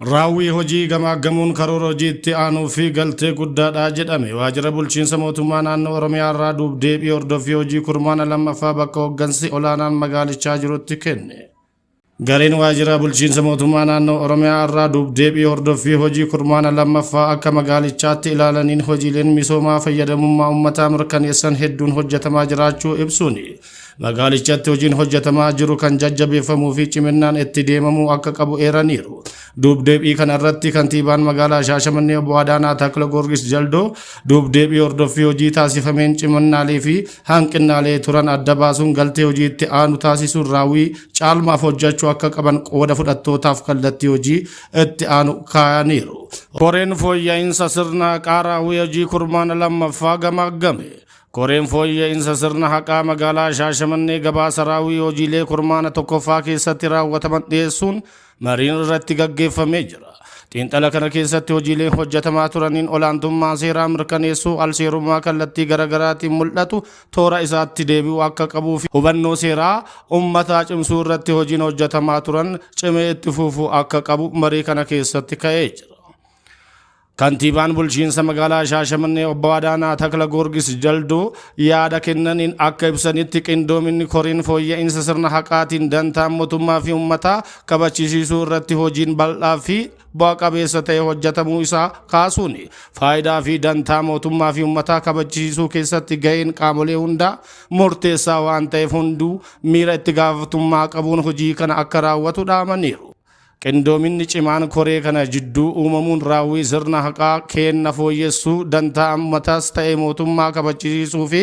Raawwii hojii gamaaggamuun karoora hojiitti aanuu fi galtee guddaadha jedhame. Waajjira bulchiinsa mootummaa naannoo Oromiyaa irraa duubdeebii hordoffii hojii kurmaana lammaffaa bakka hooggansi olaanaan magaalichaa jirutti kenne. Gareen waajjira bulchiinsa mootummaa naannoo Oromiyaa irraa duubdeebii hordoffii hojii kurmaana lammaffaa akka magaalichaatti ilaalaniin hojiileen misoomaa fayyadamummaa uummataa mirkaneessan hedduun hojjetamaa jiraachuu ibsuuni. Magaalichatti hojiin hojjetamaa jiru kan jajjabeeffamuu fi ciminaan itti deemamuu akka qabu eeraniiru. Duubdeebii kana irratti kantiibaan magaalaa Shaashamannee obbo Adaanaa Takla Goorgis Jaldoo duubdeebii hordoffii hojii taasifameen cimannaalee fi hanqinnaalee turan adda baasuun galtee hojiitti aanu taasisuun raawwii caalmaaf hojjechuu akka qaban qooda fudhattootaaf kallattii hojii itti aanu kaayaniiru. Koreen fooyya'insa sirna raawwii hojii kurmaana lammaffaa gamaaggame. Koreen fooyya'insa sirna haqaa magaalaa Shaashamannee gabaasa raawwii hojiilee kurmaana tokkoffaa keessatti raawwataman dhiyeessuun mariin irratti gaggeeffamee jira. Xiinxala kana keessatti hojiileen hojjetamaa turaniin olaantummaa seeraa mirkaneessuu alseerummaa kallattii garaagaraatiin mul'atu toora isaatti deebi'uu akka qabuu fi hubannoo seeraa uummataa cimsuu irratti hojiin hojjetamaa turan cimee itti fufuu akka qabu marii kana keessatti ka'ee jira. Kantiibaan bulchiinsa magaalaa Shaashamannee obbo Adaanaa Takla Goorgis Jaldoo yaada kennaniin akka ibsanitti qindoominni koreen fooyya'insa sirna haqaatiin dantaa mootummaa fi uummataa kabachiisuu irratti hojiin bal'aa fi bu'a qabeessa ta'e hojjetamuu isaa kaasuun faayidaa fi dantaa mootummaa fi uummataa kabachiisuu keessatti gaheen qaamolee hundaa murteessaa waan ta'eef hunduu miira itti gaafatamummaa qabuun hojii kana akka raawwatu dhaamaniiru. Qindoominni cimaan koree kana jidduu uumamuun raawwii sirna haqaa kenna fooyyessuu dantaa uummatas ta'e mootummaa kabachiisuu fi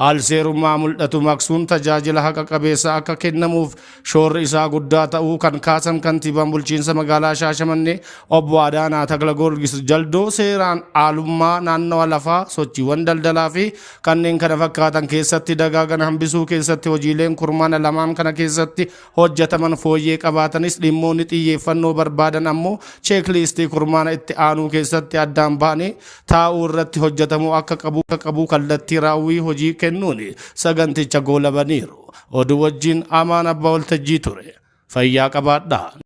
alseerummaa mul'atu maqsuun tajaajila haqa qabeessa akka kennamuuf shoorri isaa guddaa ta'uu kan kaasan kantiibaan bulchiinsa magaalaa Shaashamannee obbo Adaanaa Takla Goorgis Jaldoo seeraan aalummaa naannawa lafaa sochiiwwan daldalaa fi kanneen kana fakkaatan keessatti dagaagan hambisuu keessatti hojiileen kurmaana lamaan kana keessatti hojjetaman fooyyee qabaatanis dhimmoonni xiyyeeffannoo barbaadan ammoo cheekliistii kurmaana itti aanuu keessatti addaan baane taa'uu irratti hojjetamuu akka qabu kallattii raawwii hojii kennuun saganticha goolabaniiru. Oduu wajjin Amaan Abbaa Waltajjii ture. Fayyaa qabaadhaa.